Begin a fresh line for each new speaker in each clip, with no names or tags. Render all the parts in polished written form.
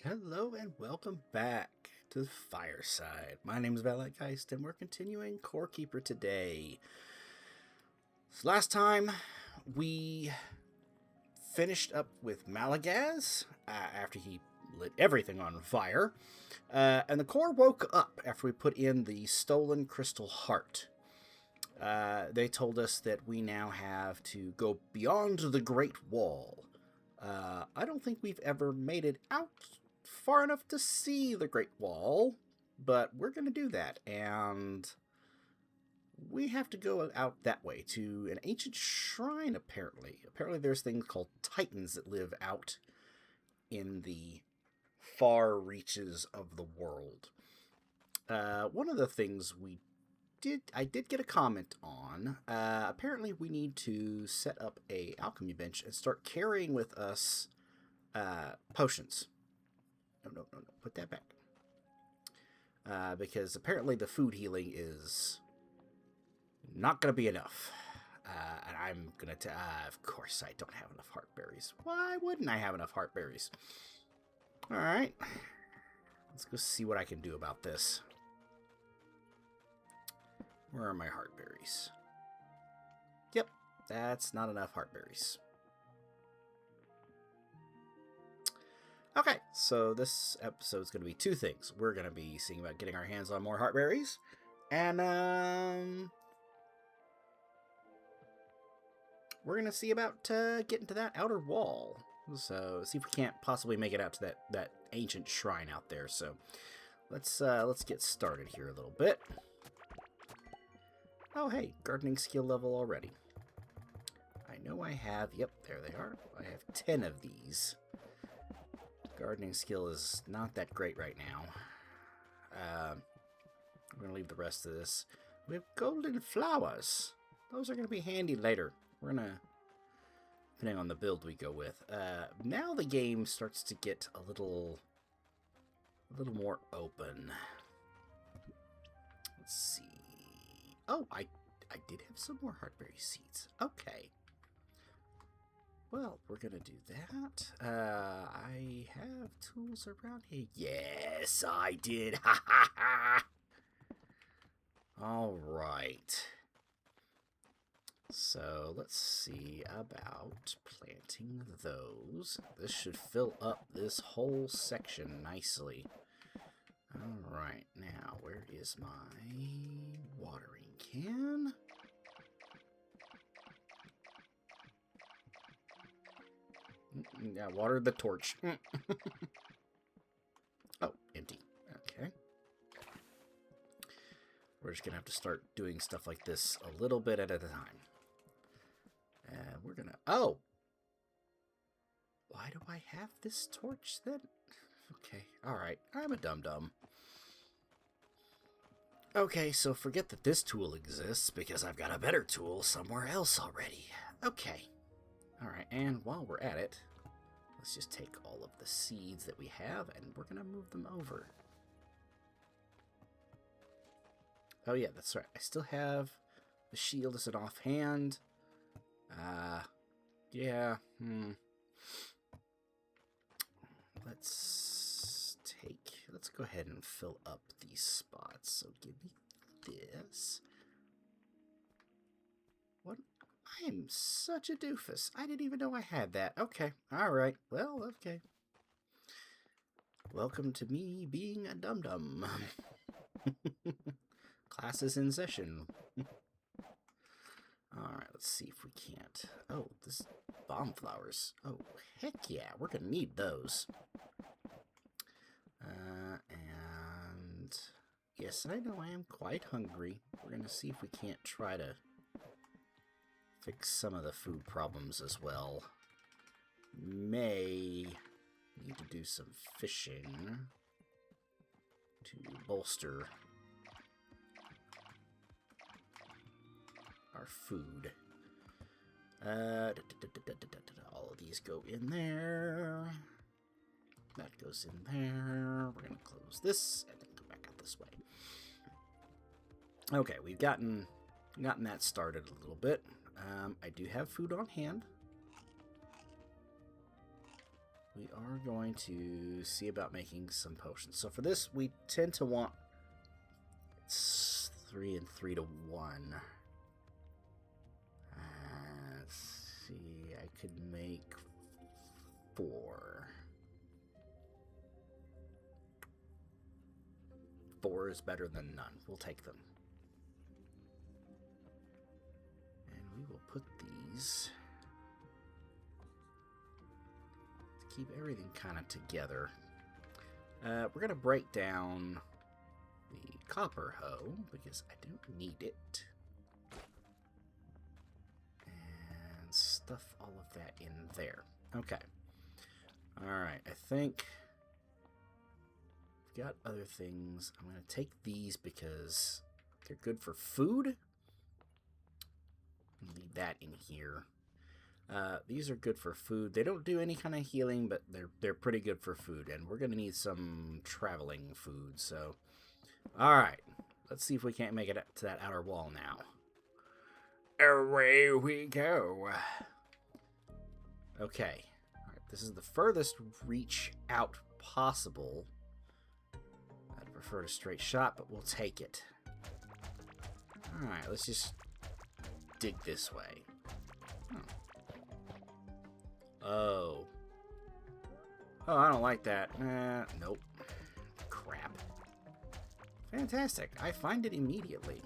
Hello and welcome back to the Fireside. My name is Valakgeist and we're continuing Core Keeper today. So last time we finished up with Malagaz after he lit everything on fire. And the core woke up after we put in the stolen crystal heart. They told us that we now have to go beyond the Great Wall. I don't think we've ever made it out far enough to see the Great Wall, but we're going to do that, and we have to go out that way to an ancient shrine, apparently. Apparently there's things called Titans that live out in the far reaches of the world. One of the things I did get a comment on. Apparently, we need to set up a alchemy bench and start carrying with us potions. No. Put that back. Because apparently the food healing is not going to be enough. And I'm going to... of course, I don't have enough heartberries. Why wouldn't I have enough heartberries? All right. Let's go see what I can do about this. Where are my heartberries? Yep, that's not enough heartberries. Okay, so this episode is going to be two things. We're going to be seeing about getting our hands on more heartberries, and we're going to see about getting to that outer wall. So see if we can't possibly make it out to that ancient shrine out there. So let's get started here a little bit. Oh, hey, gardening skill level already. I know I have, yep, there they are. I have 10 of these. Gardening skill is not that great right now. We're going to leave the rest of this. We have golden flowers. Those are going to be handy later. We're going to, depending on the build we go with. Now the game starts to get a little more open. Let's see. Oh, I did have some more heartberry seeds. Okay. Well, we're going to do that. I have tools around here. Yes, I did. Ha ha ha. All right. So let's see about planting those. This should fill up this whole section nicely. All right, now where is my watering can? Yeah, water the torch. Oh, empty. Okay. We're just gonna have to start doing stuff like this a little bit at a time. And we're gonna... Oh! Why do I have this torch then? Okay, alright. I'm a dum-dum. Okay, so forget that this tool exists, because I've got a better tool somewhere else already. Okay. Alright, and while we're at it, let's just take all of the seeds that we have, and we're going to move them over. Oh yeah, that's right. I still have the shield as an offhand. Yeah, Let's go ahead and fill up these spots. So give me this. What? I am such a doofus. I didn't even know I had that. Okay. Alright. Well, okay. Welcome to me being a dum-dum. Class is in session. Alright, let's see if we can't. Oh, this bomb flowers. Oh, heck yeah. We're going to need those. And yes, I know I am quite hungry. We're going to see if we can't try to fix some of the food problems as well. May need to do some fishing to bolster our food. All of these go in there. That goes in there. We're going to close this and then come back out this way. Okay, we've gotten that started a little bit. I do have food on hand. we are going to see about making some potions. So for this, we tend to want 3 and 3 to 1. Let's see, I could make 4. 4 is better than none. We'll take them. And we will put these to keep everything kind of together. We're going to break down the copper hoe because I don't need it. And stuff all of that in there. Okay. Alright, I think we've got other things. I'm going to take these because they're good for food. Leave that in here. These are good for food. They don't do any kind of healing, but they're pretty good for food. And we're going to need some traveling food. So, alright. Let's see if we can't make it up to that outer wall now. Away we go. Okay. Alright, this is the furthest reach out possible. I'd prefer a straight shot, but we'll take it. Alright, let's just dig this way. Oh. Oh, I don't like that. Nope. Crap. Fantastic. I find it immediately.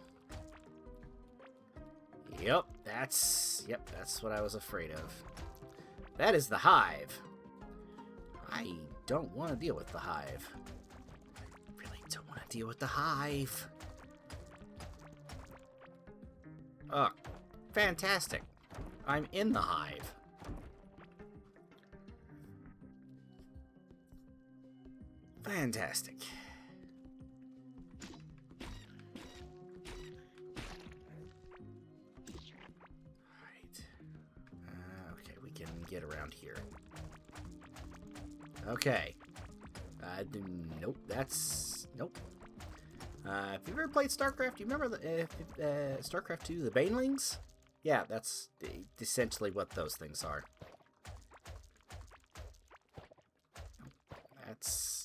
Yep, that's what I was afraid of. That is the hive. I don't want to deal with the hive. I really don't want to deal with the hive. Oh, fantastic. I'm in the hive. Fantastic. Alright. Okay, we can get around here. Okay. Nope, that's... Nope. If you've ever played StarCraft, do you remember the StarCraft 2, the Banelings? Yeah, that's essentially what those things are.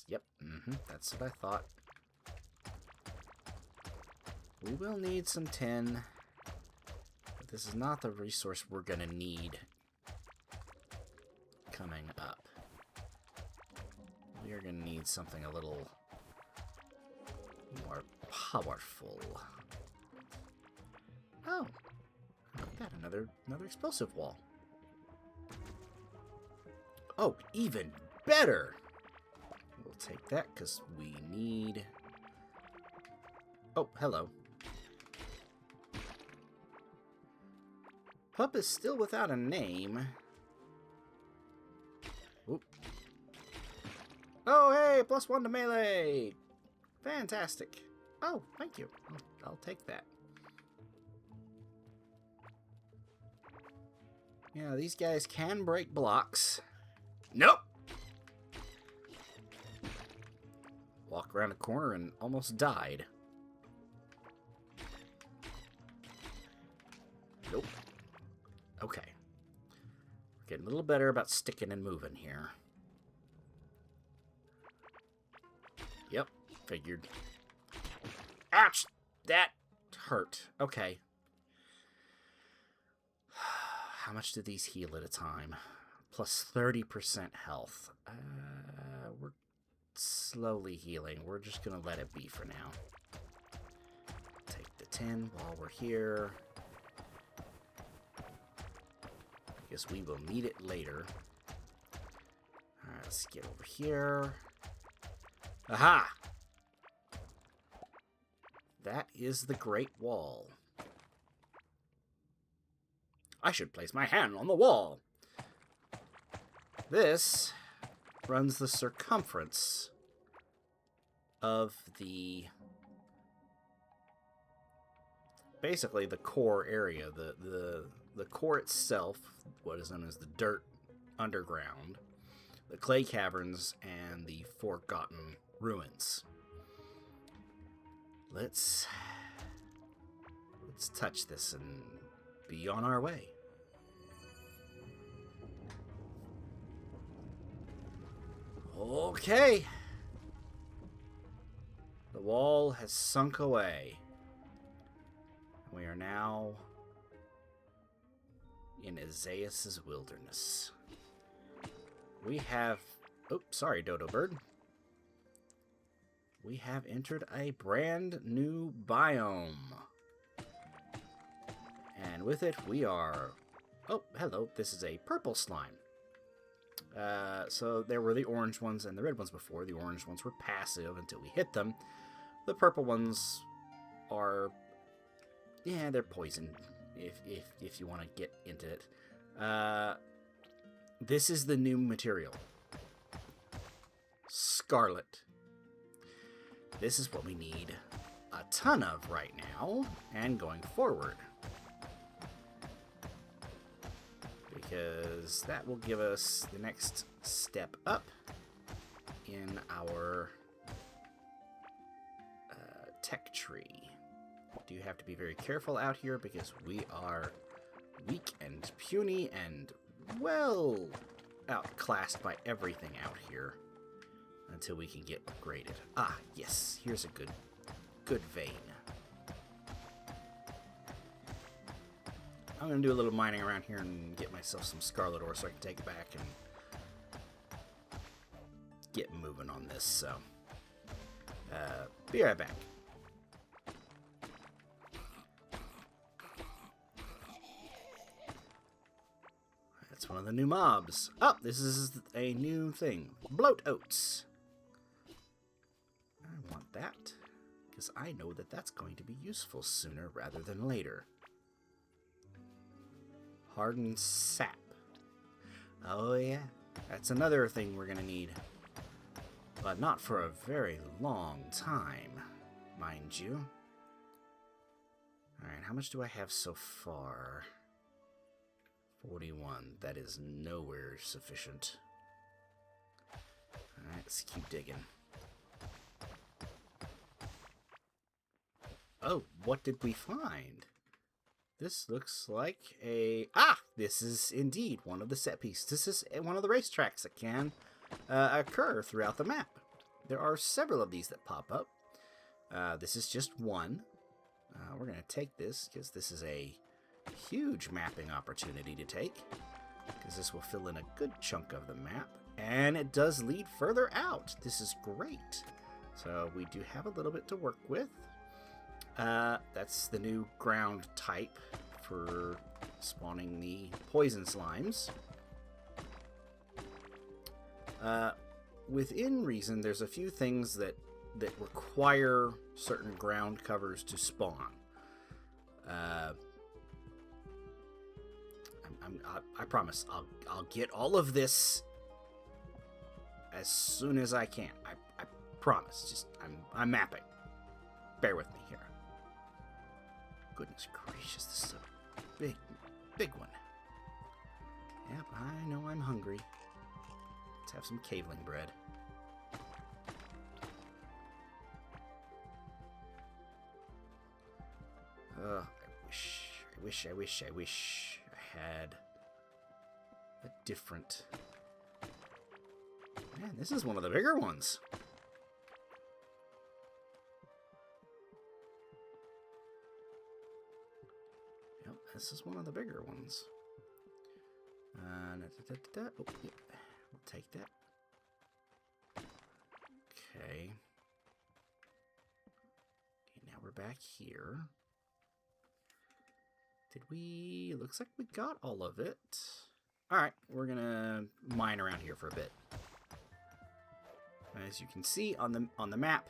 Yep, that's what I thought. We will need some tin, but this is not the resource we're gonna need coming up. We are gonna need something a little more powerful. Oh, got another explosive wall. Oh, even better! Take that because we need... Oh, hello. Pup is still without a name. Oop. Oh, hey, +1 to melee. Fantastic. Oh, thank you. I'll take that. Yeah, these guys can break blocks. Nope. Walk around a corner and almost died. Nope. Okay. We're getting a little better about sticking and moving here. Yep, figured. Ouch! That hurt. Okay. How much do these heal at a time? Plus 30% health. We're slowly healing. We're just gonna let it be for now. Take the 10 while we're here. I guess we will need it later. Alright, let's get over here. Aha! That is the Great Wall. I should place my hand on the wall. This runs the circumference of basically the core area, the core itself, what is known as the dirt underground, the clay caverns, and the forgotten ruins. Let's touch this and be on our way. Okay. The wall has sunk away. We are now in Isaiah's wilderness. We have... Oh, sorry, Dodo Bird. We have entered a brand new biome. And with it, we are... Oh, hello. This is a purple slime. So there were the orange ones and the red ones before. The orange ones were passive until we hit them. The purple ones are... Yeah, they're poison, if you want to get into it. This is the new material. Scarlet. This is what we need a ton of right now and going forward. Because that will give us the next step up in our tech tree. Do have to be very careful out here because we are weak and puny and well outclassed by everything out here until we can get upgraded. Ah, yes, here's a good vein. I'm going to do a little mining around here and get myself some scarlet ore so I can take it back and get moving on this. So, be right back. That's one of the new mobs. Oh, this is a new thing. Bloat oats. I want that because I know that that's going to be useful sooner rather than later. Hardened sap. Oh yeah, that's another thing we're gonna need. But not for a very long time, mind you. Alright, how much do I have so far? 41. That is nowhere sufficient. Alright, let's keep digging. Oh, what did we find? This looks like a... Ah! This is indeed one of the set pieces. This is one of the racetracks that can occur throughout the map. There are several of these that pop up. This is just one. We're going to take this because this is a huge mapping opportunity to take. Because this will fill in a good chunk of the map. And it does lead further out. This is great. So we do have a little bit to work with. That's the new ground type for spawning the poison slimes. Within reason, there's a few things that require certain ground covers to spawn. I promise I'll get all of this as soon as I can. I promise. Just I'm mapping. Bear with me here. Goodness gracious, this is a big one. Yep, I know I'm hungry. Let's have some caveling bread. I wish I had a different... Man, this is one of the bigger ones. Yep, this is one of the bigger ones. Oh, yeah. We'll take that. Okay. Now we're back here. Did we... Looks like we got all of it. Alright, we're gonna mine around here for a bit. As you can see on the map,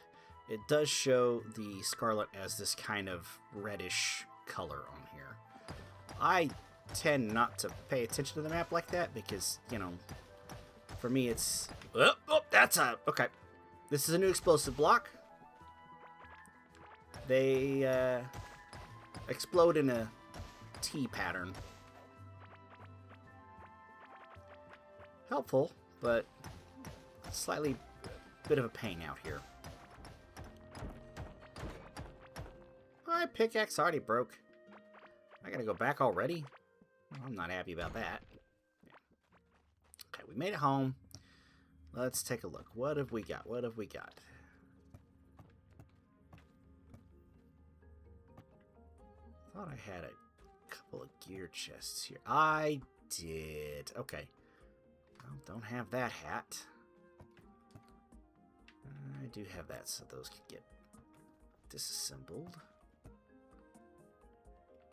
it does show the scarlet as this kind of reddish color on here. I tend not to pay attention to the map like that because, you know, for me it's... Oh, that's a... Okay. This is a new explosive block. They explode in a T pattern. Helpful, but slightly bit of a pain out here. My pickaxe already broke. I gotta go back already? I'm not happy about that. Okay, we made it home. Let's take a look. What have we got? What have we got? Thought I had a couple of gear chests here. I did. Okay. Well, don't have that hat. I do have that, so those can get disassembled.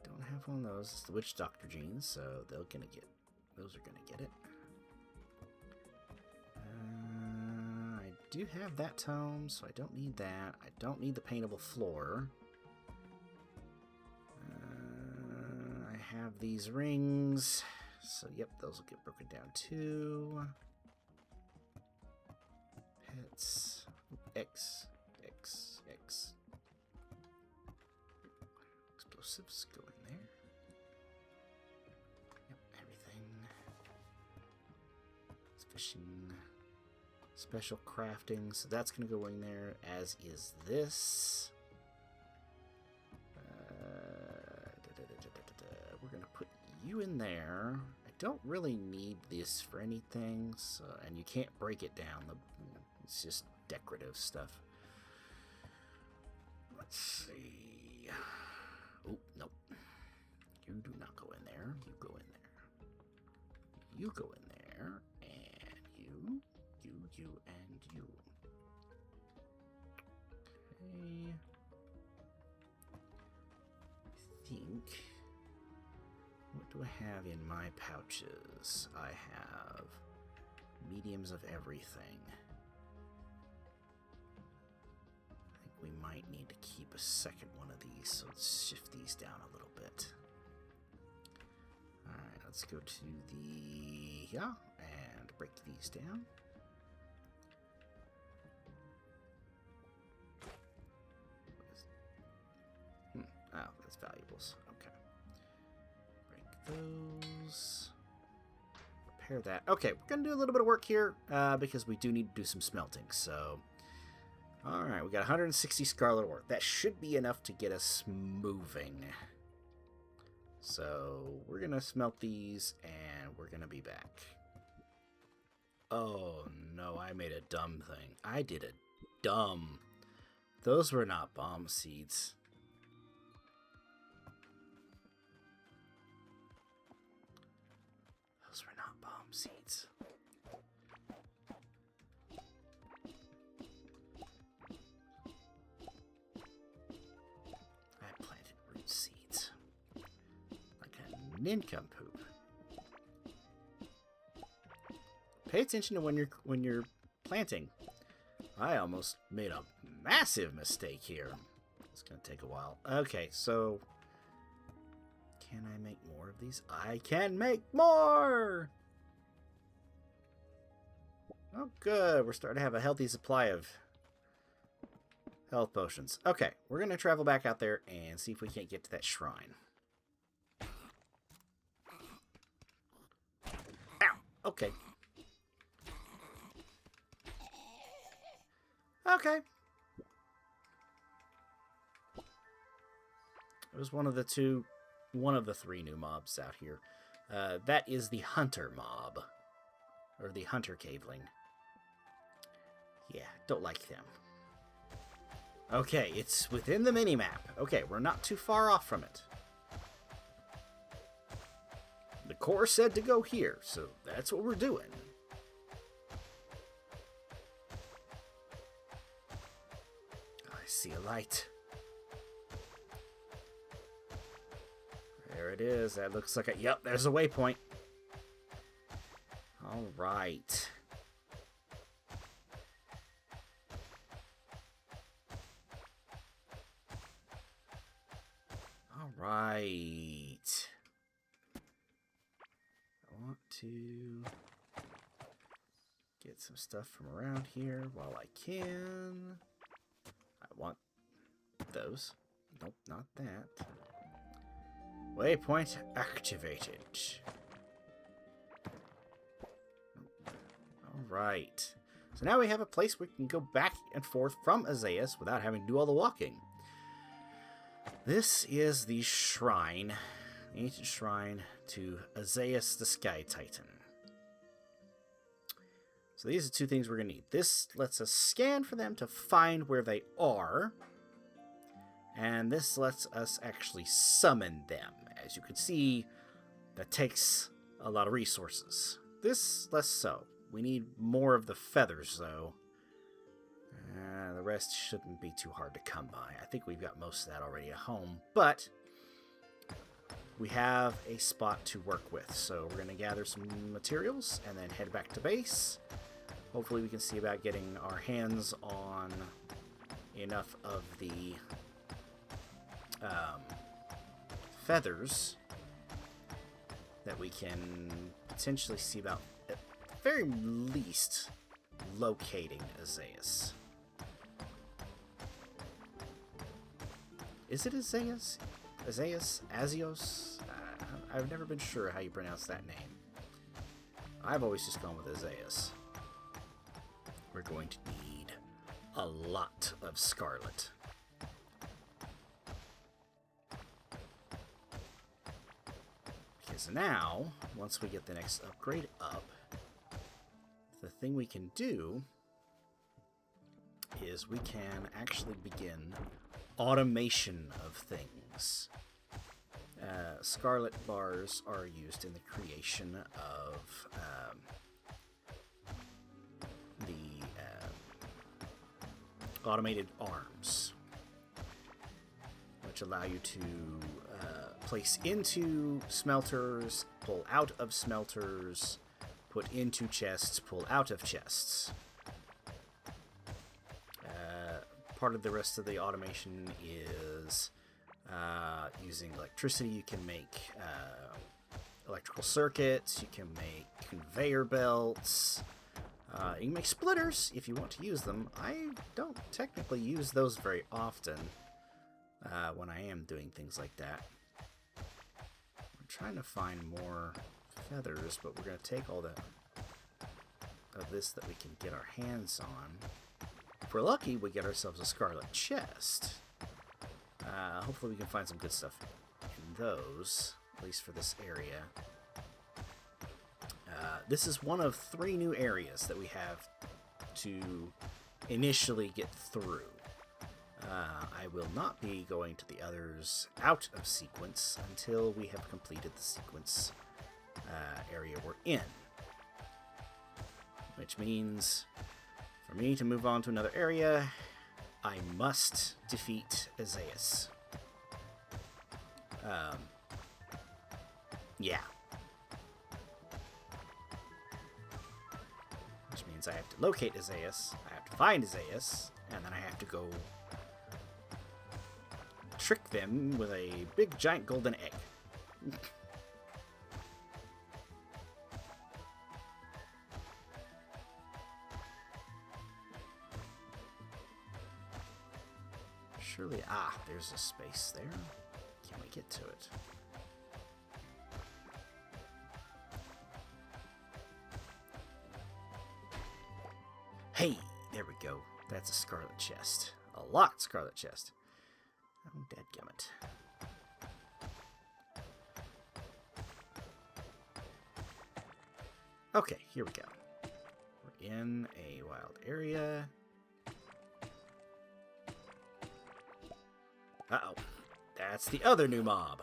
Don't have one of those. It's the Witch Doctor genes, so those are gonna get it. I do have that tome, so I don't need that. I don't need the paintable floor. I have these rings, so yep, those will get broken down too. Pets. X. Explosives go in there. Yep, everything. It's fishing. Special crafting, so that's going to go in there, as is this. We're going to put you in there. I don't really need this for anything, so, and you can't break it down. It's just decorative stuff. Let's see. Oh, nope. You do not go in there. You go in there. You go in there. And you, and you. Okay. I think... What do I have in my pouches? I have mediums of everything. I think we might need to keep a second one of these, so let's shift these down a little bit. Alright, let's go to the... yeah, and break these down. Oh, that's valuables. Okay. Break those. Repair that. Okay, we're going to do a little bit of work here because we do need to do some smelting, so... Alright, we got 160 scarlet ore. That should be enough to get us moving. So, we're going to smelt these, and we're going to be back. Oh, no, I made a dumb thing. I did a dumb... Those were not bomb seeds. Those were not bomb seeds. I planted root seeds. Like a nincompoop. Pay attention to when you're planting. I almost made a massive mistake here. It's gonna take a while. Okay, so can I make more of these? I can make more! Oh, good. We're starting to have a healthy supply of health potions. Okay, we're going to travel back out there and see if we can't get to that shrine. Ow! Okay. Okay. It was one of the three new mobs out here. That is the hunter mob. Or the hunter caveling. Yeah, don't like them. Okay, it's within the mini-map. Okay, we're not too far off from it. The core said to go here, so that's what we're doing. I see a light. There it is. That looks like a... Yep, there's a waypoint. All right. All right. I want to get some stuff from around here while I can. I want those. Nope, not that. Waypoint activated. Alright. So now we have a place where we can go back and forth from Azaius without having to do all the walking. This is the shrine. The ancient shrine to Azaius the Sky Titan. So these are two things we're going to need. This lets us scan for them to find where they are. And this lets us actually summon them. As you can see, that takes a lot of resources. This, less so. We need more of the feathers, though. The rest shouldn't be too hard to come by. I think we've got most of that already at home. But we have a spot to work with. So we're going to gather some materials and then head back to base. Hopefully we can see about getting our hands on enough of the feathers that we can potentially see about, at the very least, locating Azaleas. Is it Azaleas? Azaleas? Azios? I've never been sure how you pronounce that name. I've always just gone with Azaleas. We're going to need a lot of scarlet. Because now, once we get the next upgrade up, the thing we can do is we can actually begin automation of things. Scarlet bars are used in the creation of the automated arms, which allow you to place into smelters, pull out of smelters, put into chests, pull out of chests. Part of the rest of the automation is using electricity. You can make electrical circuits, you can make conveyor belts, you can make splitters if you want to use them. I don't technically use those very often when I am doing things like that. I'm trying to find more feathers, but we're going to take all of this that we can get our hands on. If we're lucky, we get ourselves a scarlet chest. Hopefully we can find some good stuff in those, at least for this area. This is one of 3 new areas that we have to initially get through. I will not be going to the others out of sequence until we have completed the sequence area we're in. Which means, for me to move on to another area, I must defeat Azaleas. Yeah. Which means I have to locate Azaleas, I have to find Azaleas, and then I have to go trick them with a big giant golden egg. Surely, there's a space there. Can we get to it? Hey, there we go. That's a scarlet chest. A locked scarlet chest. Oh, dadgummit. Okay, here we go. We're in a wild area. Uh-oh. That's the other new mob.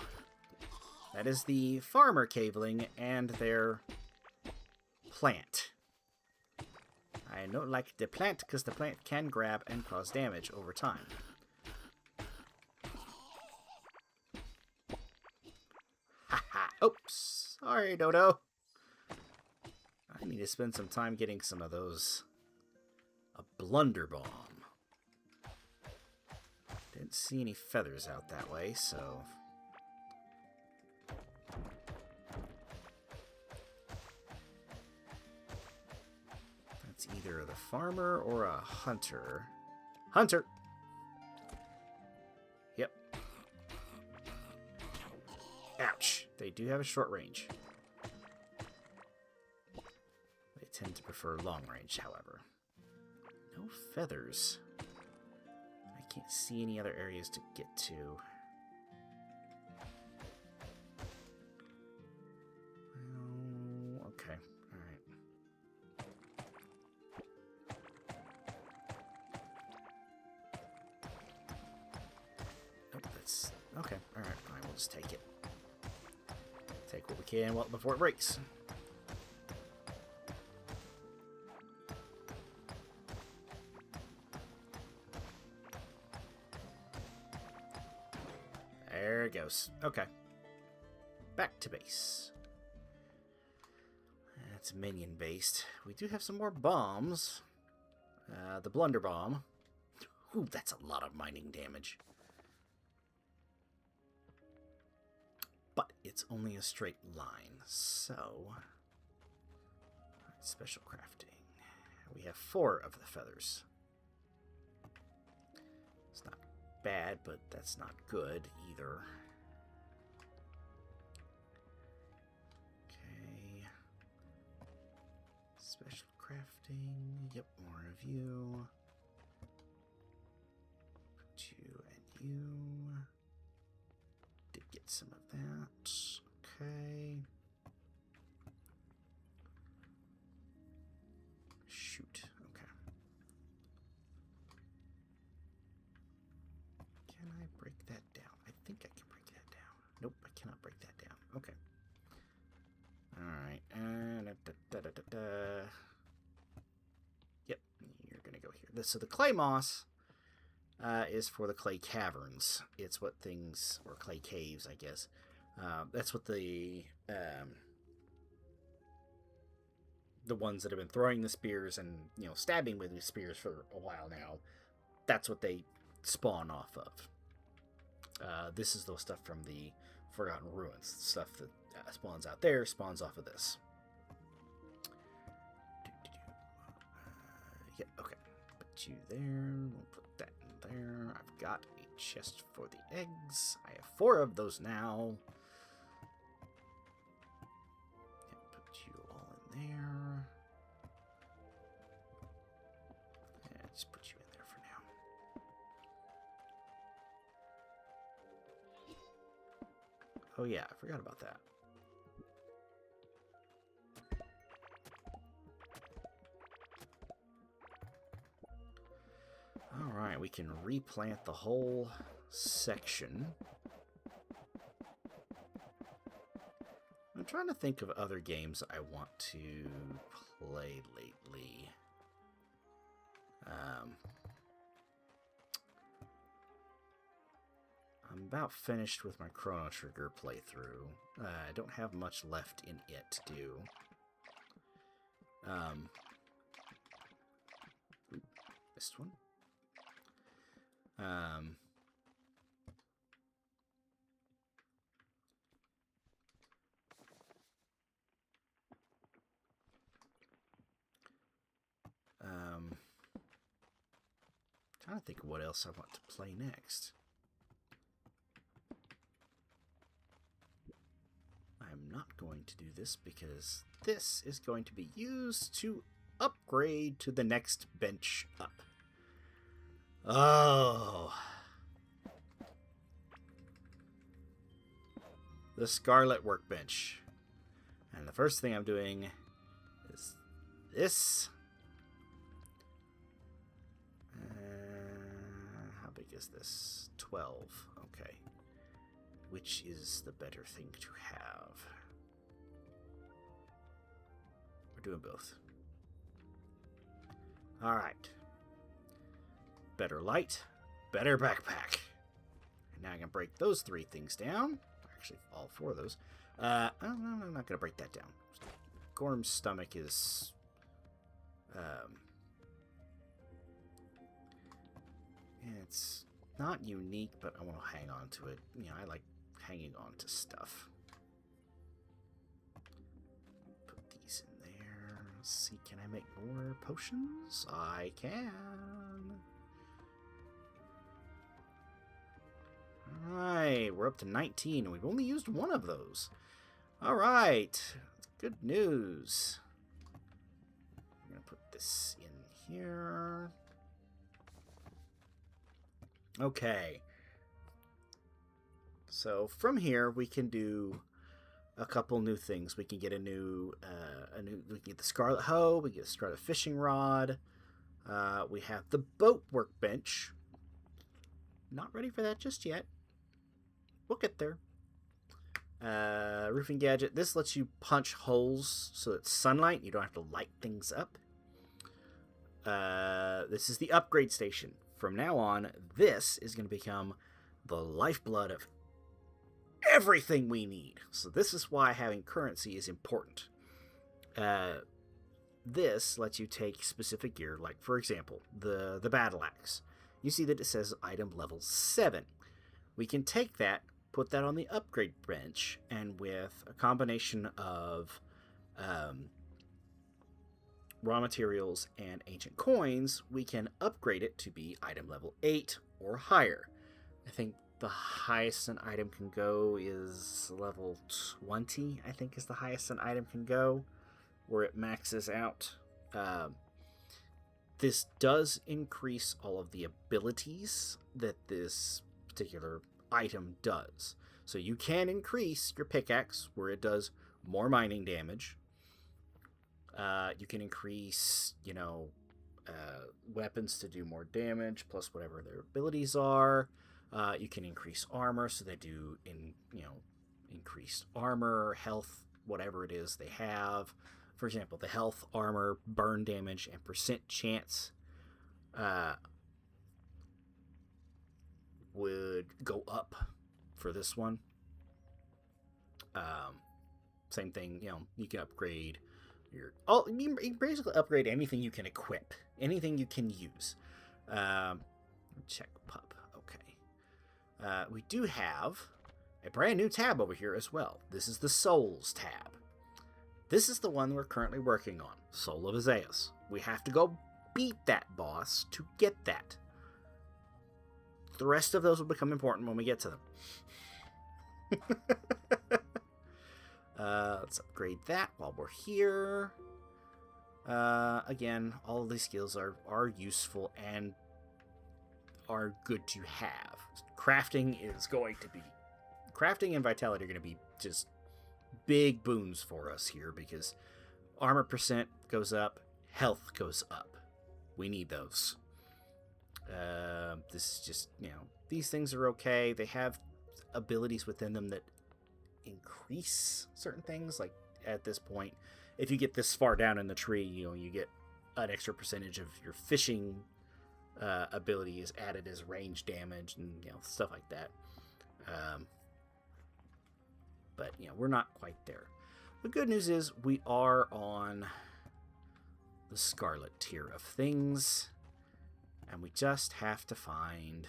That is the farmer caveling and their plant. I don't like the plant because the plant can grab and cause damage over time. Haha. Oops. Sorry, Dodo. I need to spend some time getting some of those. A blunderbomb. Didn't see any feathers out that way, so... That's either the farmer or a hunter. Hunter! Yep. Ouch. They do have a short range. They tend to prefer long range, however. No feathers. I can't see any other areas to get to. Oh, okay. Alright. It's okay. All right, fine. We'll just take it. Take what we can before it breaks. There it goes. Okay. Back to base. That's minion based. We do have some more bombs. The blunder bomb. Ooh, that's a lot of mining damage. But it's only a straight line, so... Special crafting. We have 4 of the feathers. It's not bad, but that's not good either. Okay. Special crafting. Yep, more of you. Put you and you. Did get some of that. Okay. Shoot. Okay. Can I break that down? I think I can break that down. Nope, I cannot break that down. Okay. Alright. Yep, you're going to go here. So the clay moss is for the clay caverns. It's what things, or clay caves, I guess. That's what the ones that have been throwing the spears and, you know, stabbing with the spears for a while now, that's what they spawn off of. This is the stuff from the Forgotten Ruins. The stuff that spawns out there spawns off of this. Yeah, okay. Put you there. We'll put that in there. I've got a chest for the eggs. I have 4 of those now. Put you all in there. Yeah, just put you in there for now. Oh yeah, I forgot about that. Alright, we can replant the whole section. I'm trying to think of other games I want to play lately. I'm about finished with my Chrono Trigger playthrough. I don't have much left in it to do. This one. Trying to think of what else I want to play next. I'm not going to do this because this is going to be used to upgrade to the next bench up. Oh. The Scarlet Workbench. And the first thing I'm doing is this. How big is this? 12. Okay. Which is the better thing to have? We're doing both. Alright. Better light, better backpack. And now I can break those 3 things down. Actually, all 4 of those. I'm not going to break that down. Gorm's stomach is... it's not unique, but I want to hang on to it. You know, I like hanging on to stuff. Put these in there. Let's see, can I make more potions? I can. Alright, we're up to 19, and we've only used 1 of those. Alright, good news. I'm going to put this in here. Okay. So from here, we can do a couple new things. We can get we can get the Scarlet Hoe, we get the Scarlet Fishing Rod. We have the Boat Workbench. Not ready for that just yet. we'll get there. Roofing gadget. This lets you punch holes so it's sunlight. You don't have to light things up. This is the upgrade station. From now on, this is going to become the lifeblood of everything we need. So this is why having currency is important. This lets you take specific gear, like, for example, the battle axe. You see that it says item level 7. We can take that, put that on the upgrade bench, and with a combination of raw materials and ancient coins, we can upgrade it to be item level 8 or higher. I think the highest an item can go is level 20, I think is the highest an item can go, where it maxes out. This does increase all of the abilities that this particular item does. So you can increase your pickaxe where it does more mining damage. You can increase, weapons to do more damage, plus whatever their abilities are. You can increase armor, so they do increased armor, health, whatever it is they have. For example, the health, armor, burn damage, and percent chance would go up for this one. Same thing, you can upgrade you can basically upgrade anything you can equip, anything you can use. Check pup. Okay. We do have a brand new tab over here as well. This is the Souls tab. This is the one we're currently working on, Soul of Azaius. We have to go beat that boss to get that. The rest of those will become important when we get to them. Let's upgrade that while we're here. Again, all of these skills are useful and are good to have. Crafting and vitality are going to be just big boons for us here, because armor percent goes up, health goes up. We need those. This is just, these things are okay. They have abilities within them that increase certain things. Like at this point, if you get this far down in the tree, you get an extra percentage of your fishing ability is added as range damage and stuff like that. But we're not quite there. The good news is we are on the Scarlet tier of things, and we just have to find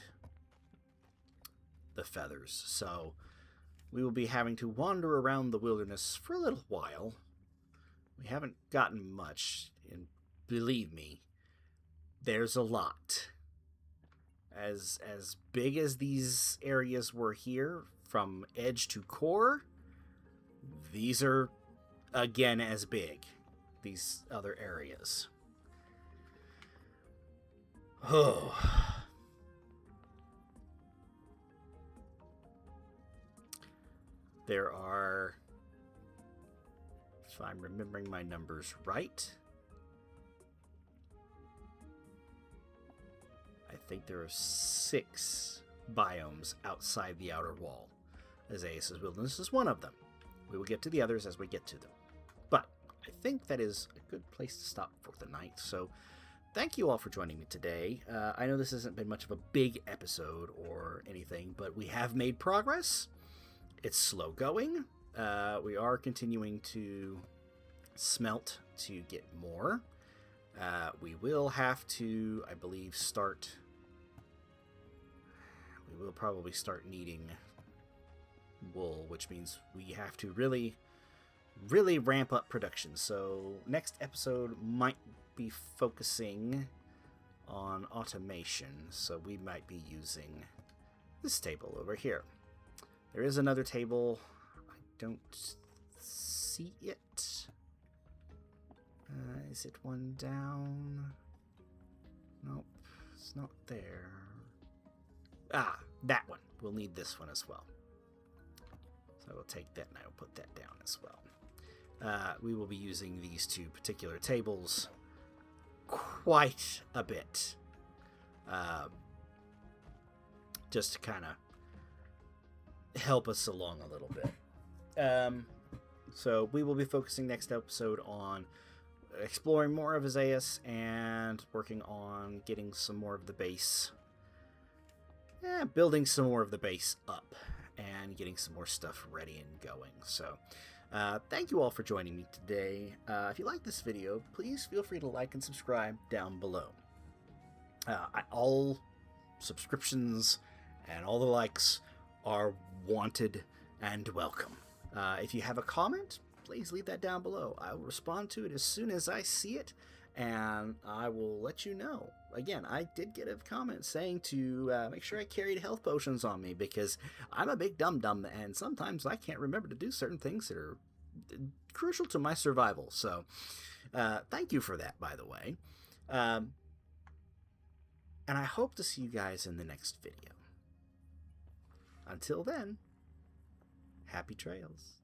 the feathers. So we will be having to wander around the wilderness for a little while. We haven't gotten much, and believe me, there's a lot. As big as these areas were here, from edge to core, these are again as big, these other areas. Oh. There are, if I'm remembering my numbers right, I think there are 6 biomes outside the outer wall. Azaius' Wilderness is one of them. We will get to the others as we get to them. But I think that is a good place to stop for the night. So thank you all for joining me today. I know this hasn't been much of a big episode or anything, but we have made progress. It's slow going. We are continuing to smelt to get more. We will have to, I believe, we will probably start needing wool, which means we have to really ramp up production. So next episode might be focusing on automation, so we might be using this table over here. There is another table. I don't see it. Is it one down? Nope, it's not there. Ah, that one. We'll need this one as well. So I will take that and I will put that down as well. We will be using these 2 particular tables quite a bit. Just to kind of help us along a little bit. So we will be focusing next episode on exploring more of Azaius and working on getting some more of the base. Building some more of the base up and getting some more stuff ready and going. So thank you all for joining me today. If you like this video, please feel free to like and subscribe down below. All subscriptions and all the likes are wanted and welcome. If you have a comment, please leave that down below. I will respond to it as soon as I see it, and I will let you know. Again, I did get a comment saying to make sure I carried health potions on me, because I'm a big dum-dum, and sometimes I can't remember to do certain things that are crucial to my survival. So thank you for that, by the way. And I hope to see you guys in the next video. Until then, happy trails.